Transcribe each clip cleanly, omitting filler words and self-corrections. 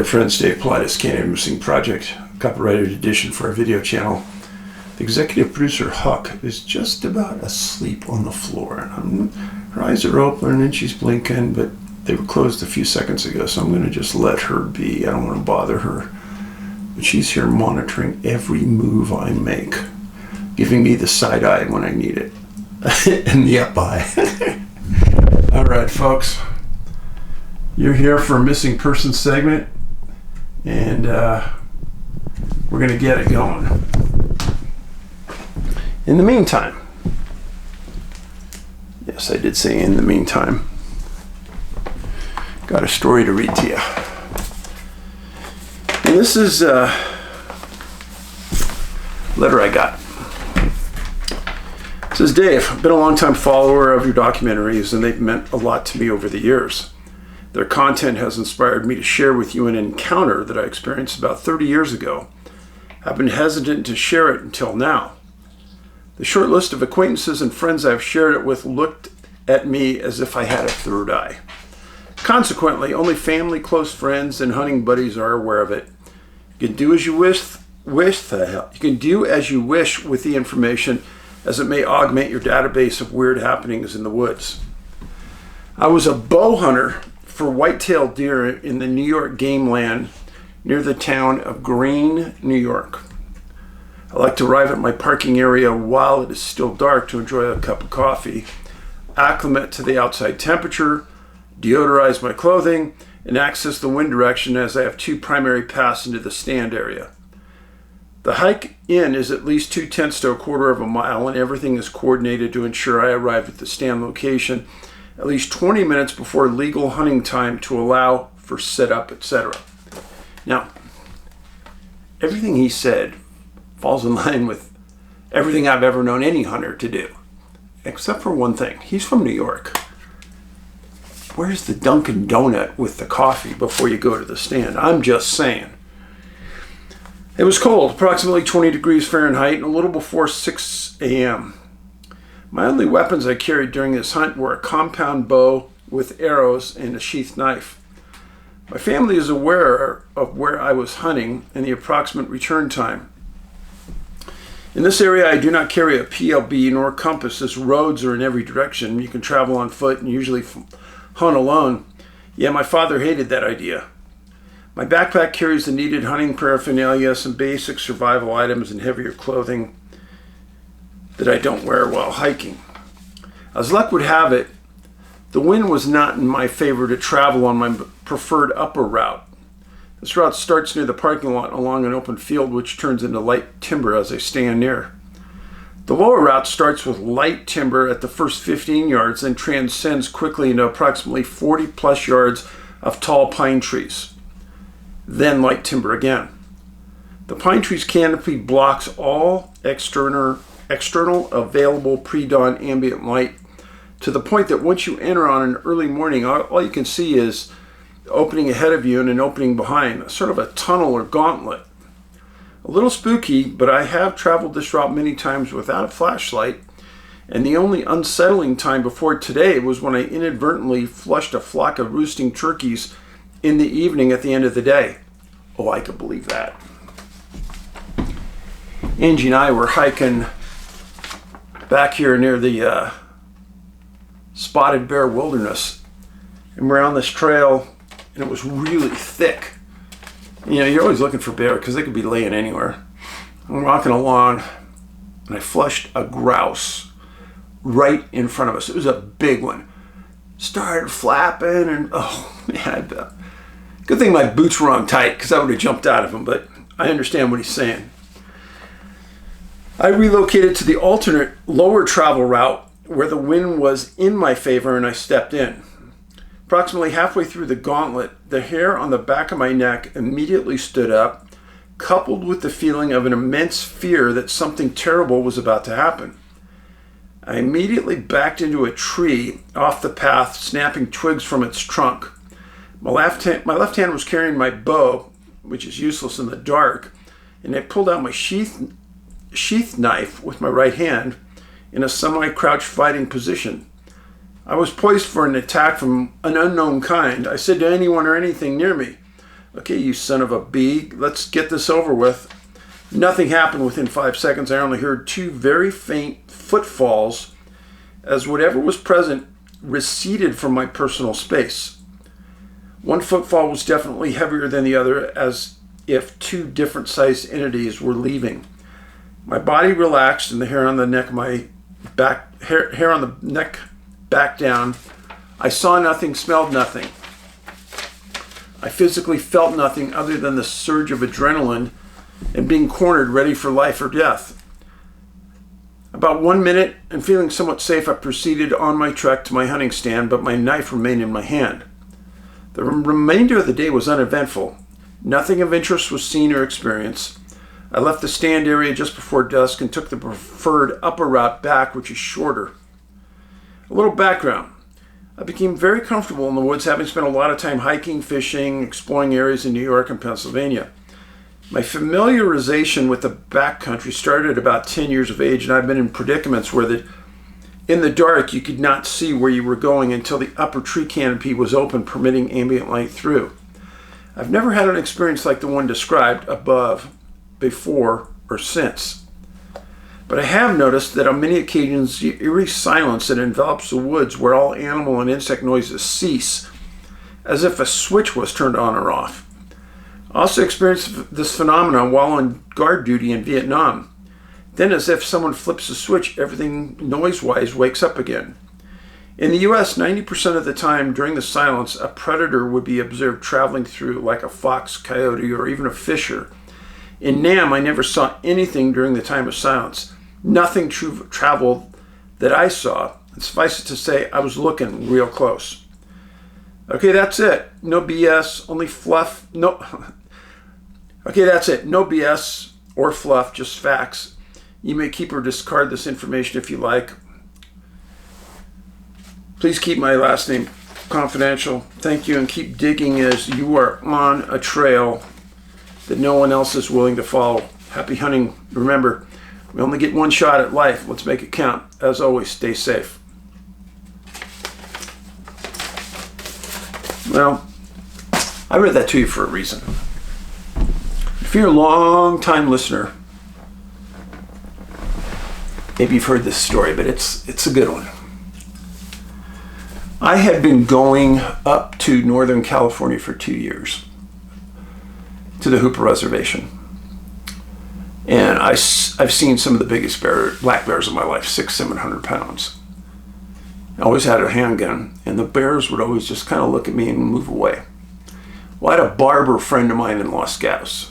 My friends, David Paulides, CanAm Project, copyrighted edition for our video channel. The executive producer, Huck, is just about asleep on the floor. Her eyes are open and she's blinking, but they were closed a few seconds ago, so I'm going to just let her be. I don't want to bother her. But she's here monitoring every move I make, giving me the side eye when I need it, and the up eye. All right, folks. You're here for a missing person segment, and we're going to get it going. In the meantime, yes, I did say in the meantime, got a story to read to you. And this is a letter I got. It says, Dave, I've been a long-time follower of your documentaries, and they've meant a lot to me over the years. Their content has inspired me to share with you an encounter that I experienced about 30 years ago. I've been hesitant to share it until now. The short list of acquaintances and friends I've shared it with looked at me as if I had a third eye. Consequently, only family, close friends, and hunting buddies are aware of it. You can do as you wish with the information, as it may augment your database of weird happenings in the woods. I was a bow hunter for white-tailed deer in the New York game land near the town of Greene, New York. I like to arrive at my parking area while it is still dark to enjoy a cup of coffee, acclimate to the outside temperature, deodorize my clothing, and access the wind direction as I have two primary paths into the stand area. The hike in is at least 2/10 to a quarter of a mile, and everything is coordinated to ensure I arrive at the stand location at least 20 minutes before legal hunting time to allow for setup, etc. Now, everything he said falls in line with everything I've ever known any hunter to do, except for one thing. He's from New York. Where's the Dunkin' Donut with the coffee before you go to the stand? I'm just saying. It was cold, approximately 20 degrees Fahrenheit, and a little before 6 a.m. My only weapons I carried during this hunt were a compound bow with arrows and a sheath knife. My family is aware of where I was hunting and the approximate return time. In this area, I do not carry a PLB nor compass, as roads are in every direction. You can travel on foot and usually hunt alone. Yeah, my father hated that idea. My backpack carries the needed hunting paraphernalia, some basic survival items, and heavier clothing that I don't wear while hiking. As luck would have it, the wind was not in my favor to travel on my preferred upper route. This route starts near the parking lot along an open field, which turns into light timber as I stand near. The lower route starts with light timber at the first 15 yards and transcends quickly into approximately 40 plus yards of tall pine trees. Then light timber again. The pine tree's canopy blocks all external available pre-dawn ambient light, to the point that once you enter on an early morning, all you can see is opening ahead of you and an opening behind, sort of a tunnel or gauntlet. A little spooky, but I have traveled this route many times without a flashlight, and the only unsettling time before today was when I inadvertently flushed a flock of roosting turkeys in the evening at the end of the day. Oh, I could believe that. Angie and I were hiking back here near the Spotted Bear Wilderness, and we're on this trail, and it was really thick. You know, you're always looking for bear because they could be laying anywhere. I'm walking along, and I flushed a grouse right in front of us. It was a big one. Started flapping, and oh man, good thing my boots were on tight because I would have jumped out of them, but I understand what he's saying. I relocated to the alternate lower travel route where the wind was in my favor, and I stepped in. Approximately halfway through the gauntlet, the hair on the back of my neck immediately stood up, coupled with the feeling of an immense fear that something terrible was about to happen. I immediately backed into a tree off the path, snapping twigs from its trunk. My left hand was carrying my bow, which is useless in the dark, and I pulled out my sheath knife with my right hand in a semi-crouched fighting position. I was poised for an attack from an unknown kind. I said to anyone or anything near me, Okay, you son of a bee, let's get this over with. Nothing happened within 5 seconds. I only heard 2 very faint footfalls as whatever was present receded from my personal space. One footfall was definitely heavier than the other, as if 2 different sized entities were leaving. My body relaxed and the hair on the neck, hair on the neck back down. I saw nothing, smelled nothing. I physically felt nothing other than the surge of adrenaline and being cornered, ready for life or death. About 1 minute, and feeling somewhat safe, I proceeded on my trek to my hunting stand, but my knife remained in my hand. The remainder of the day was uneventful. Nothing of interest was seen or experienced. I left the stand area just before dusk and took the preferred upper route back, which is shorter. A little background. I became very comfortable in the woods, having spent a lot of time hiking, fishing, exploring areas in New York and Pennsylvania. My familiarization with the backcountry started at about 10 years of age, and I've been in predicaments where in the dark you could not see where you were going until the upper tree canopy was open, permitting ambient light through. I've never had an experience like the one described above, before, or since. But I have noticed that on many occasions, the eerie silence that envelops the woods, where all animal and insect noises cease, as if a switch was turned on or off. I also experienced this phenomenon while on guard duty in Vietnam. Then, as if someone flips a switch, everything noise-wise wakes up again. In the U.S., 90% of the time during the silence, a predator would be observed traveling through, like a fox, coyote, or even a fisher. In Nam, I never saw anything during the time of silence. Nothing traveled that I saw. And suffice it to say, I was looking real close. Okay, that's it. No BS, only fluff. No. Okay, that's it. No BS or fluff, just facts. You may keep or discard this information if you like. Please keep my last name confidential. Thank you, and keep digging as you are on a trail that no one else is willing to follow. Happy hunting. Remember, we only get one shot at life. Let's make it count. As always, stay safe. Well, I read that to you for a reason. If you're a long-time listener, maybe you've heard this story, but it's a good one. I had been going up to Northern California for 2 years, to the Hooper Reservation. And I've seen some of the biggest black bears of my life, 600-700 pounds. I always had a handgun, and the bears would always just kind of look at me and move away. Well, I had a barber friend of mine in Los Gatos.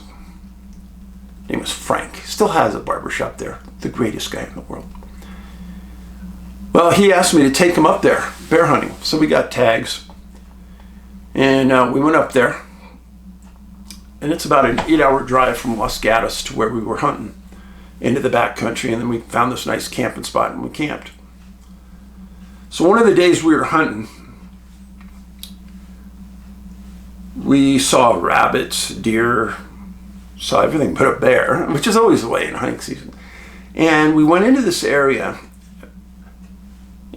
His name was Frank. He still has a barber shop there. The greatest guy in the world. Well, he asked me to take him up there, bear hunting. So we got tags. And we went up there. And it's about an 8-hour drive from Los Gatos to where we were hunting, into the backcountry. And then we found this nice camping spot and we camped. So one of the days we were hunting, we saw rabbits, deer, saw everything but a bear, which is always the way in hunting season. And we went into this area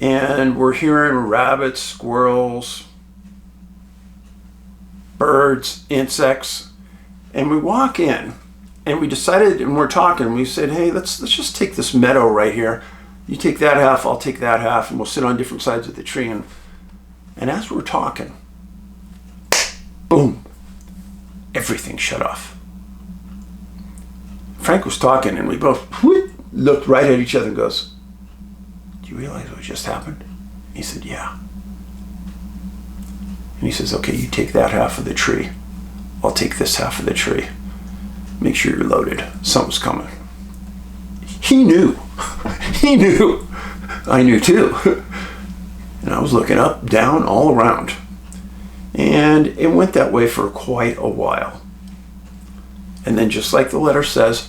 and we're hearing rabbits, squirrels, birds, insects. And we walk in and we decided, and we're talking, we said, hey, let's just take this meadow right here. You take that half, I'll take that half, and we'll sit on different sides of the tree. And as we're talking, boom, everything shut off. Frank was talking, and we both looked right at each other and goes, do you realize what just happened? He said, yeah. And he says, okay, you take that half of the tree. I'll take this half of the tree. Make sure you're loaded. Something's coming. He knew. He knew. I knew too. And I was looking up, down, all around. And it went that way for quite a while. And then just like the letter says,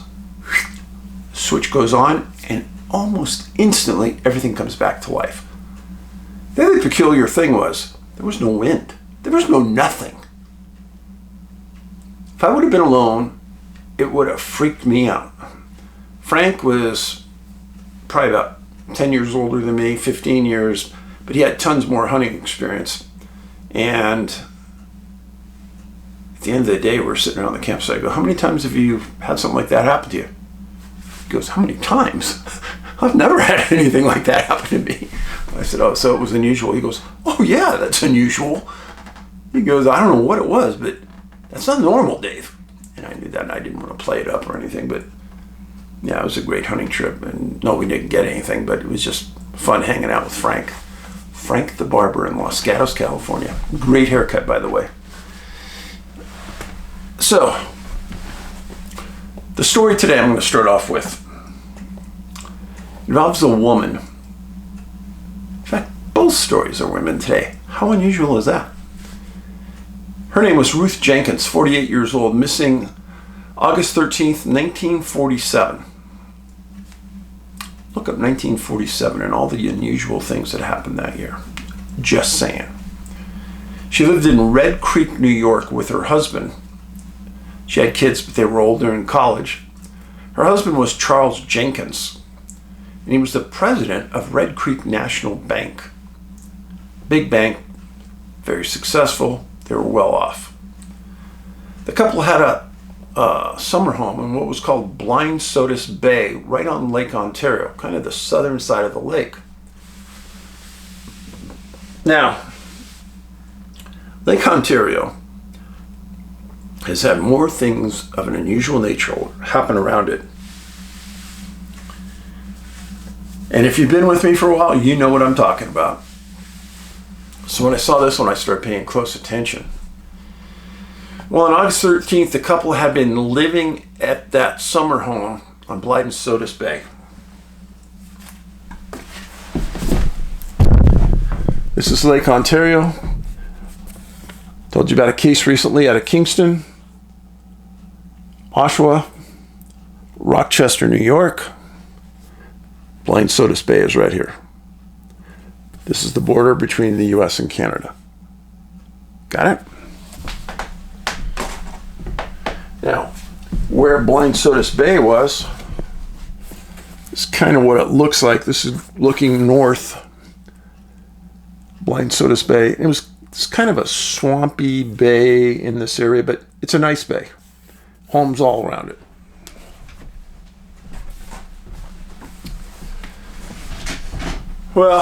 the switch goes on and almost instantly everything comes back to life. The other peculiar thing was there was no wind. There was no nothing. If I would have been alone, it would have freaked me out. Frank was probably about 10 years older than me, 15 years, but he had tons more hunting experience. And At the end of the day, we're sitting around the campsite. I go, how many times have you had something like that happen to you? He goes, how many times? I've never had anything like that happen to me. I said, oh, so it was unusual. He goes, oh yeah, that's unusual. He goes, I don't know what it was, but that's not normal, Dave. And I knew that, and I didn't want to play it up or anything, but yeah, it was a great hunting trip. And no, we didn't get anything, but it was just fun hanging out with Frank. Frank the barber in Los Gatos, California. Great haircut, by the way. So, the story today I'm going to start off with involves a woman. In fact, both stories are women today. How unusual is that? Her name was Ruth Jenkins, 48 years old, missing August 13th, 1947. Look up 1947 and all the unusual things that happened that year. Just saying. She lived in Red Creek, New York with her husband. She had kids, but they were older in college. Her husband was Charles Jenkins, and he was the president of Red Creek National Bank. Big bank, very successful. They were well off. The couple had a summer home in what was called Blind Sodus Bay, right on Lake Ontario, kind of the southern side of the lake. Now, Lake Ontario has had more things of an unusual nature happen around it. And if you've been with me for a while, you know what I'm talking about. So when I saw this one, I started paying close attention. Well, on August 13th, the couple had been living at that summer home on Blind Sodus Bay. This is Lake Ontario. Told you about a case recently out of Kingston, Oshawa, Rochester, New York. Blind Sodus Bay is right here. This is the border between the US and Canada. Got it? Now, where Blind Sodus Bay was, is kind of what it looks like. This is looking north. Blind Sodus Bay. It's kind of a swampy bay in this area, but it's a nice bay. Homes all around it. Well,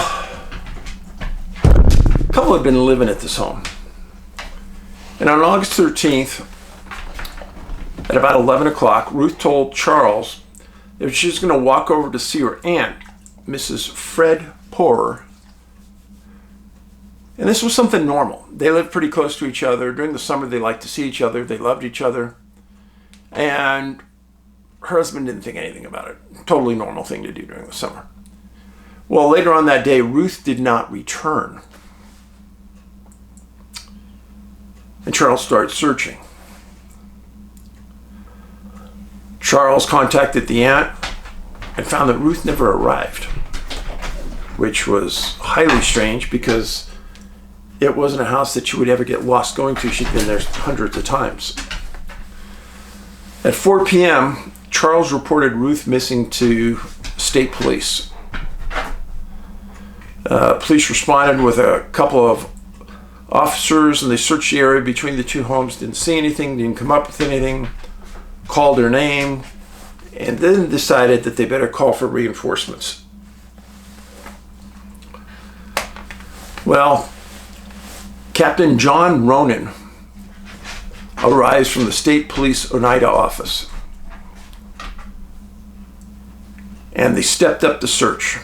a couple had been living at this home. And on August 13th, at about 11 o'clock, Ruth told Charles that she was going to walk over to see her aunt, Mrs. Fred Porer. And this was something normal. They lived pretty close to each other. During the summer, they liked to see each other. They loved each other. And her husband didn't think anything about it. Totally normal thing to do during the summer. Well, later on that day, Ruth did not return. And Charles started searching. Charles contacted the aunt and found that Ruth never arrived, which was highly strange because it wasn't a house that she would ever get lost going to. She'd been there hundreds of times. At 4 p.m., Charles reported Ruth missing to state police. Police responded with a couple of officers, and they searched the area between the two homes, didn't see anything, didn't come up with anything, called her name, and then decided that they better call for reinforcements. Well, Captain John Ronan arrives from the State Police Oneida office, and they stepped up to search.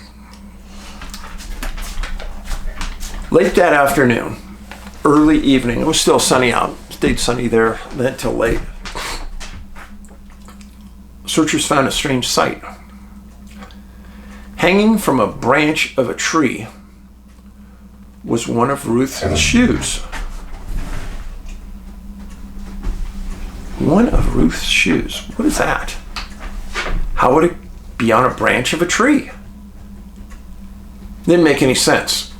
Late that afternoon, early evening, it was still sunny out, stayed sunny there then till late. Searchers found a strange sight. Hanging from a branch of a tree was one of Ruth's shoes. One of Ruth's shoes. What is that? How would it be on a branch of a tree? Didn't make any sense.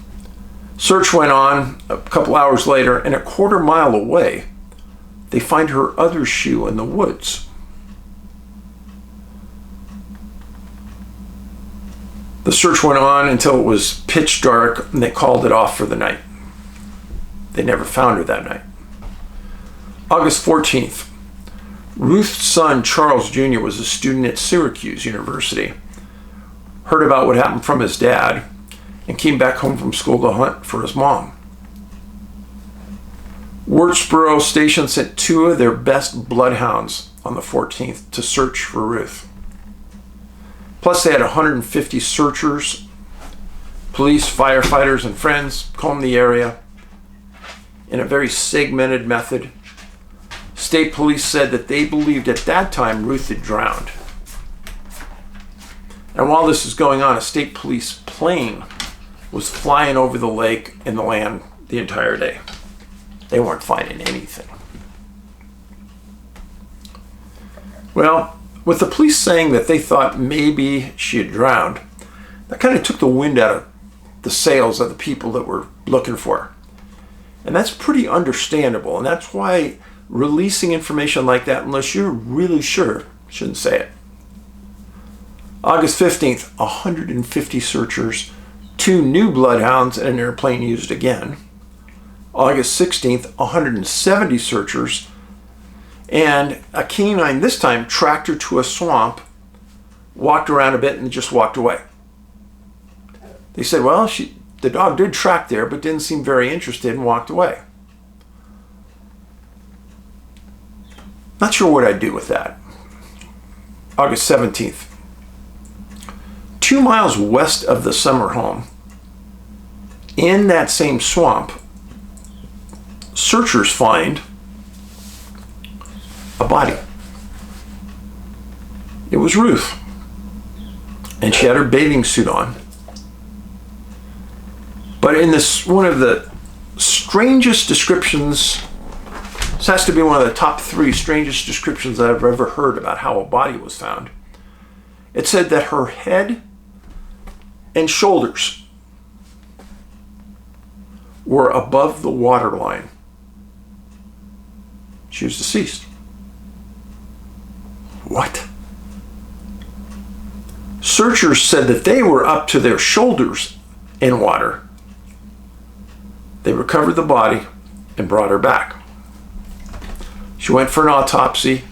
Search went on. A couple hours later, and a quarter mile away, they find her other shoe in the woods. The search went on until it was pitch dark, and they called it off for the night. They never found her that night. August 14th. Ruth's son, Charles Jr., was a student at Syracuse University. Heard about what happened from his dad and came back home from school to hunt for his mom. Wurtsboro Station sent 2 of their best bloodhounds on the 14th to search for Ruth. Plus, they had 150 searchers, police, firefighters, and friends comb the area in a very segmented method. State police said that they believed at that time Ruth had drowned. And while this was going on, a state police plane was flying over the lake and the land the entire day. They weren't finding anything. Well, with the police saying that they thought maybe she had drowned, that kind of took the wind out of the sails of the people that were looking for her. And that's pretty understandable. And that's why releasing information like that, unless you're really sure, shouldn't say it. August 15th, 150 searchers, 2 new bloodhounds, and an airplane used again. August 16th, 170 searchers, and a canine this time tracked her to a swamp, walked around a bit, and just walked away. They said, well, the dog did track there, but didn't seem very interested and walked away. Not sure what I'd do with that. August 17th. 2 miles west of the summer home, in that same swamp, searchers find a body. It was Ruth. And she had her bathing suit on. But in this, one of the strangest descriptions, this has to be one of the top 3 strangest descriptions that I've ever heard about how a body was found. It said that her head and shoulders were above the waterline. She was deceased. What? Searchers said that they were up to their shoulders in water. They recovered the body and brought her back. She went for an autopsy,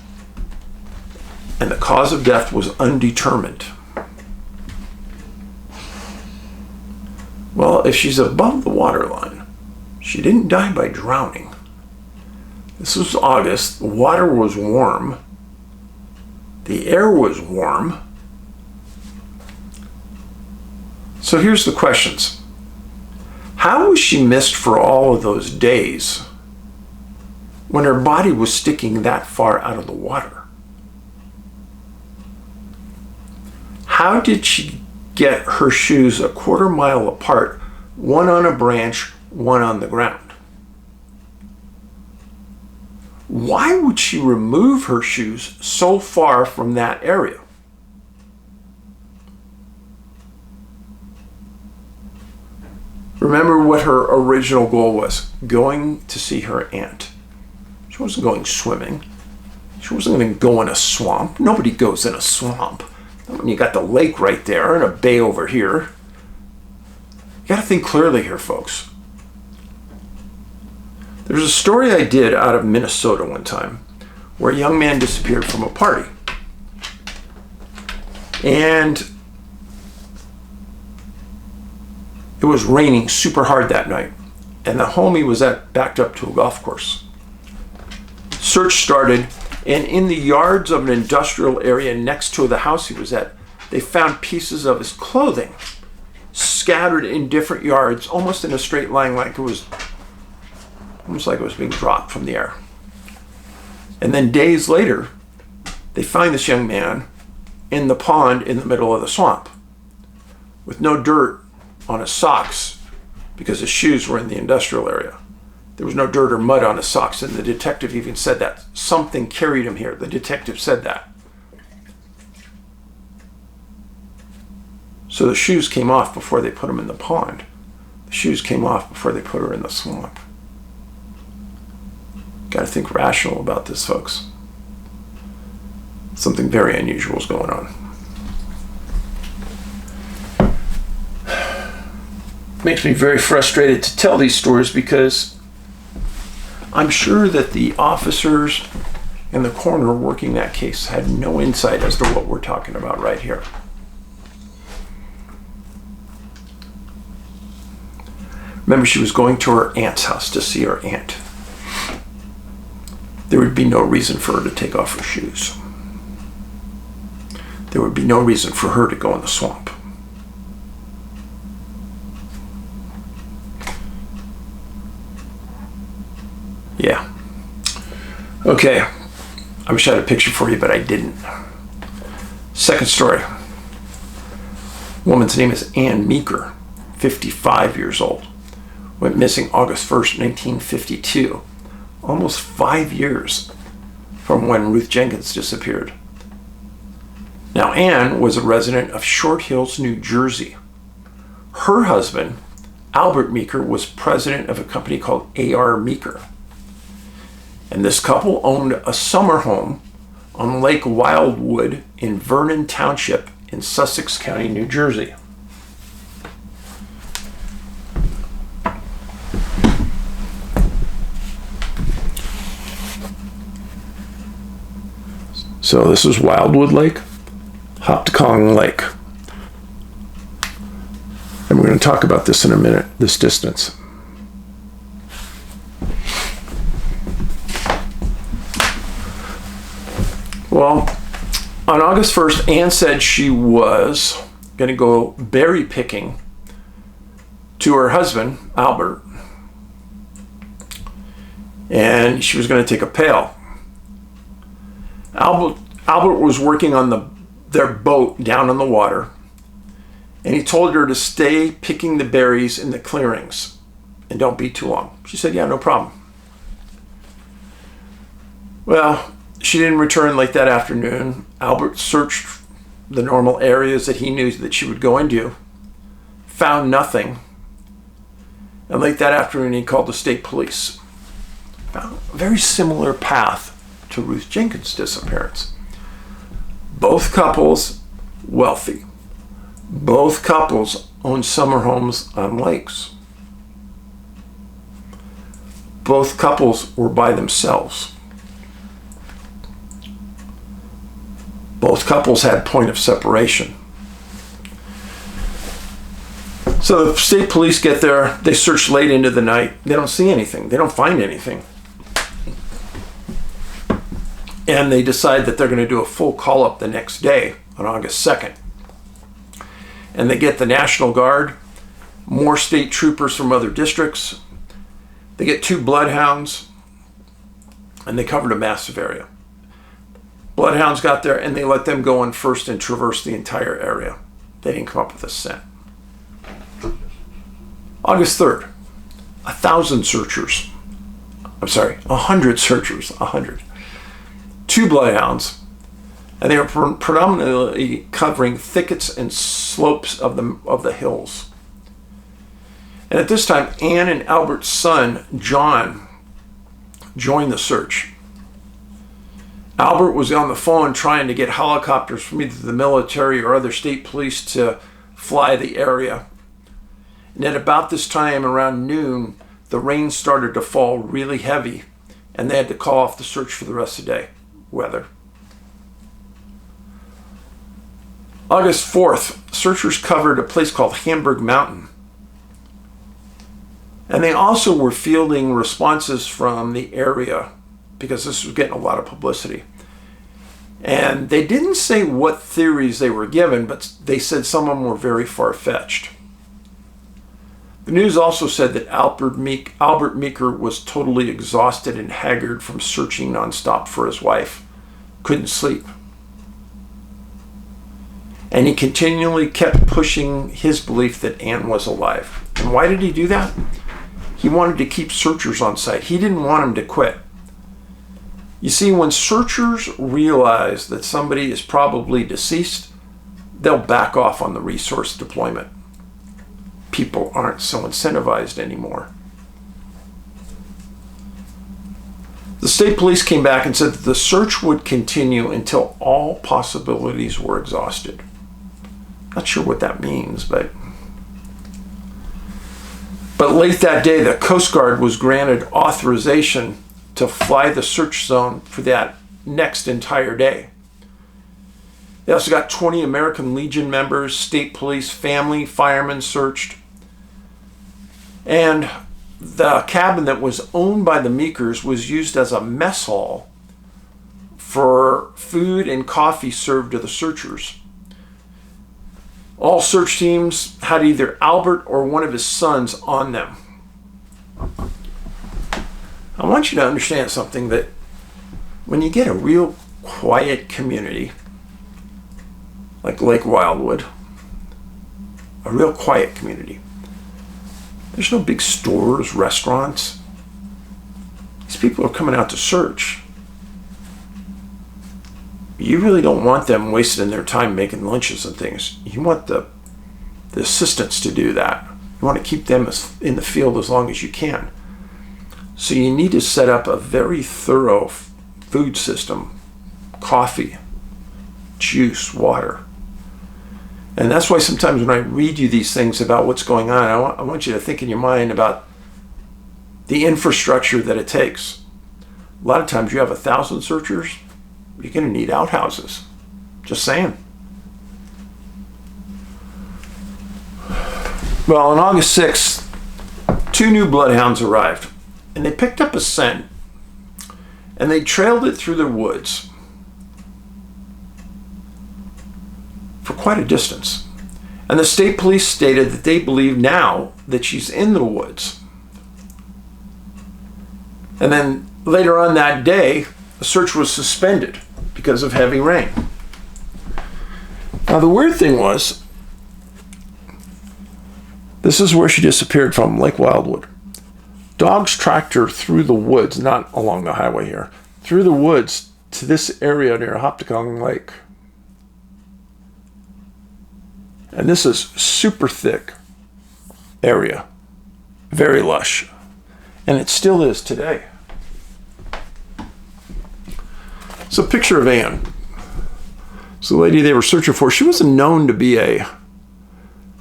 and the cause of death was undetermined. Well, if she's above the waterline, she didn't die by drowning. This was August. The water was warm. The air was warm. So here's the questions. How was she missed for all of those days when her body was sticking that far out of the water? How did she get her shoes a quarter mile apart, one on a branch, one on the ground? Why would she remove her shoes so far from that area? Remember what her original goal was, going to see her aunt. She wasn't going swimming. She wasn't going to go in a swamp. Nobody goes in a swamp. When you got the lake right there and a bay over here. You got to think clearly here, folks. There's a story I did out of Minnesota one time where a young man disappeared from a party. And it was raining super hard that night. And the home he was at backed up to a golf course. Search started, and in the yards of an industrial area next to the house he was at, they found pieces of his clothing scattered in different yards, almost in a straight line, like it was almost like it was being dropped from the air. And then days later, they find this young man in the pond in the middle of the swamp with no dirt on his socks because his shoes were in the industrial area. There was no dirt or mud on his socks, and the detective even said that. Something carried him here. The detective said that. So the shoes came off before they put him in the pond. The shoes came off before they put her in the swamp. Got to think rational about this, folks. Something very unusual is going on. Makes me very frustrated to tell these stories because I'm sure that the officers and the coroner working that case had no insight as to what we're talking about right here. Remember, she was going to her aunt's house to see her aunt. There would be no reason for her to take off her shoes. There would be no reason for her to go in the swamp. Yeah. Okay. I wish I had a picture for you, but I didn't. Second story. Woman's name is Ann Meeker, 55 years old. Went missing August 1st, 1952. Almost 5 years from when Ruth Jenkins disappeared. Now, Ann was a resident of Short Hills, New Jersey. Her husband, Albert Meeker, was president of a company called A.R. Meeker. And this couple owned a summer home on Lake Wildwood in Vernon Township in Sussex County, New Jersey. So this is Wildwood Lake, Hopkong Lake. And we're going to talk about this in a minute, this distance. Well, on August 1st, Ann said she was going to go berry picking to her husband, Albert. And she was going to take a pail. Albert was working on their boat down on the water, and he told her to stay picking the berries in the clearings and don't be too long. She said, yeah, no problem. Well, she didn't return late that afternoon. Albert searched the normal areas that he knew that she would go into, found nothing, and late that afternoon he called the state police. Found a very similar path to Ruth Jenkins' disappearance. Both couples wealthy. Both couples owned summer homes on lakes. Both couples were by themselves. Both couples had point of separation. So the state police get there, they search late into the night, they don't see anything, they don't find anything. And they decide that they're going to do a full call-up the next day on August 2nd. And they get the National Guard, more state troopers from other districts. They get 2 bloodhounds, and they covered a massive area. Bloodhounds got there, and they let them go in first and traverse the entire area. They didn't come up with a scent. August 3rd, 100 searchers. 100. 2 bloodhounds, and they were predominantly covering thickets and slopes of the hills. And at this time, Ann and Albert's son, John, joined the search. Albert was on the phone trying to get helicopters from either the military or other state police to fly the area. And at about this time, around noon, the rain started to fall really heavy, and they had to call off the search for the rest of the day. Weather. August 4th, searchers covered a place called Hamburg Mountain. And they also were fielding responses from the area because this was getting a lot of publicity. And they didn't say what theories they were given, but they said some of them were very far-fetched. The news also said that Albert Meeker was totally exhausted and haggard from searching nonstop for his wife. Couldn't sleep. And he continually kept pushing his belief that Ann was alive. And why did he do that? He wanted to keep searchers on site. He didn't want them to quit. You see, when searchers realize that somebody is probably deceased, they'll back off on the resource deployment. People aren't so incentivized anymore. The state police came back and said that the search would continue until all possibilities were exhausted. Not sure what that means, but late that day, the Coast Guard was granted authorization to fly the search zone for that next entire day. They also got 20 American Legion members, state police, family, firemen searched. And the cabin that was owned by the Meekers was used as a mess hall for food and coffee served to the searchers. All search teams had either Albert or one of his sons on them. I want you to understand something, that when you get a real quiet community, like Lake Wildwood, a real quiet community, there's no big stores, restaurants. These people are coming out to search. You really don't want them wasting their time making lunches and things. You want the assistants to do that. You want to keep them in the field as long as you can. So you need to set up a very thorough food system, coffee, juice, water. And that's why sometimes when I read you these things about what's going on, I want you to think in your mind about the infrastructure that it takes. A lot of times you have 1,000 searchers, you're going to need outhouses. Just saying. Well, on August 6th, 2 new bloodhounds arrived, and they picked up a scent, and they trailed it through the woods for quite a distance. And the state police stated that they believe now that she's in the woods. And then later on that day, the search was suspended because of heavy rain. Now the weird thing was, this is where she disappeared from, Lake Wildwood. Dogs tracked her through the woods, not along the highway here, through the woods to this area near Hopticong Lake. And this is super thick area, very lush, and it still is today. It's a picture of Anne. It's the lady they were searching for. She wasn't known to be a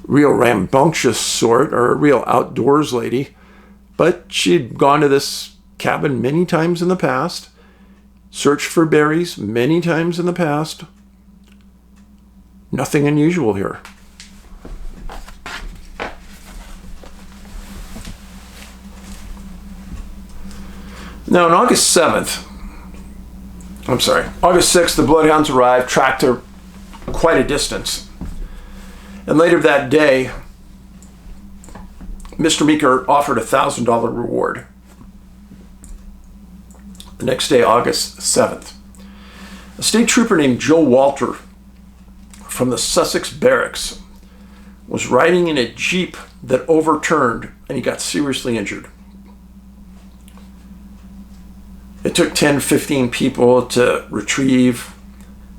real rambunctious sort or a real outdoors lady, but she'd gone to this cabin many times in the past, searched for berries many times in the past. Nothing unusual here. Now, on August 6th, the bloodhounds arrived, tracked her quite a distance. And later that day, Mr. Meeker offered a $1,000 reward. The next day, August 7th, a state trooper named Joe Walter from the Sussex Barracks was riding in a Jeep that overturned, and he got seriously injured. It took 10, 15 people to retrieve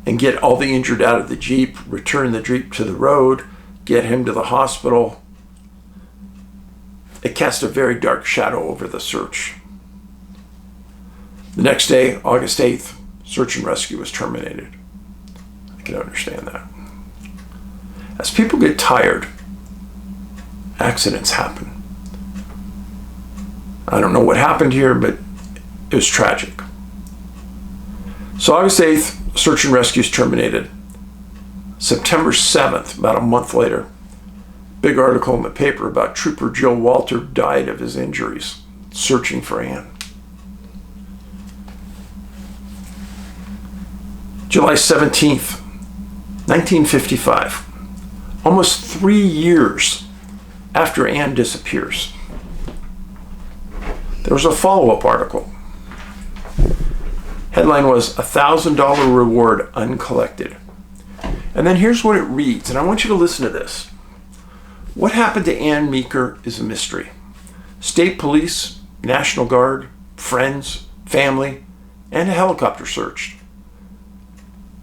and get all the injured out of the Jeep, return the Jeep to the road, get him to the hospital. It cast a very dark shadow over the search. The next day, August 8th, search and rescue was terminated. I can understand that. As people get tired, accidents happen. I don't know what happened here, but it was tragic. So August 8th, search and rescue is terminated. September 7th, about a month later, big article in the paper about Trooper Joe Walter died of his injuries, searching for Anne. July 17th, 1955, almost 3 years after Anne disappears, there was a follow-up article. Headline was $1,000 reward uncollected. And then here's what it reads, and I want you to listen to this. What happened to Ann Meeker is a mystery. State police, National Guard, friends, family, and a helicopter searched.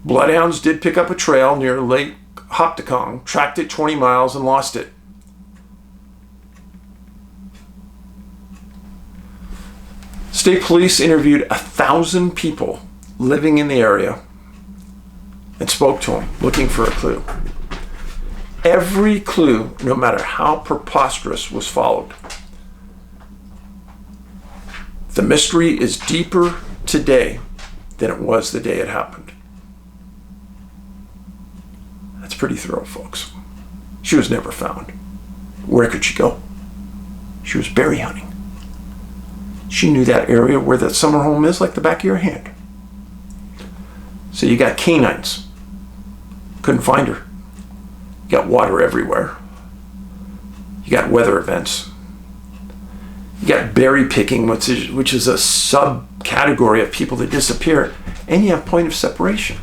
Bloodhounds did pick up a trail near Lake Hopticong, tracked it 20 miles and lost it. State police interviewed 1,000 people living in the area and spoke to them, looking for a clue. Every clue, no matter how preposterous, was followed. The mystery is deeper today than it was the day it happened. That's pretty thorough, folks. She was never found. Where could she go? She was berry hunting. She knew that area where that summer home is like the back of your hand. So you got canines. Couldn't find her. You got water everywhere. You got weather events. You got berry picking, which is a subcategory of people that disappear. And you have point of separation.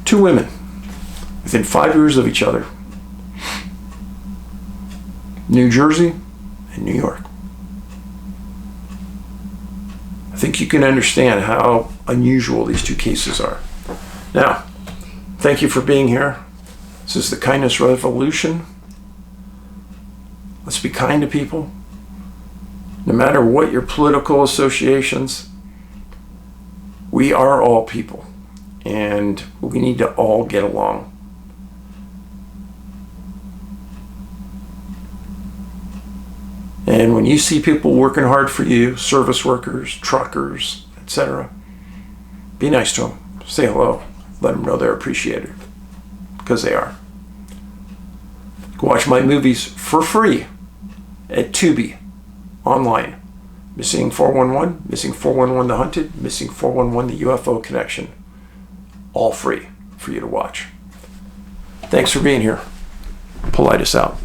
2 women within 5 years of each other. New Jersey and New York. I think you can understand how unusual these 2 cases are. Now, thank you for being here. This is the Kindness Revolution. Let's be kind to people. No matter what your political associations, we are all people. And we need to all get along. And when you see people working hard for you, service workers, truckers, etc., be nice to them. Say hello. Let them know they're appreciated. Because they are. Go watch my movies for free at Tubi online. Missing 411, Missing 411 The Hunted, Missing 411 The UFO Connection. All free for you to watch. Thanks for being here. Paulides out.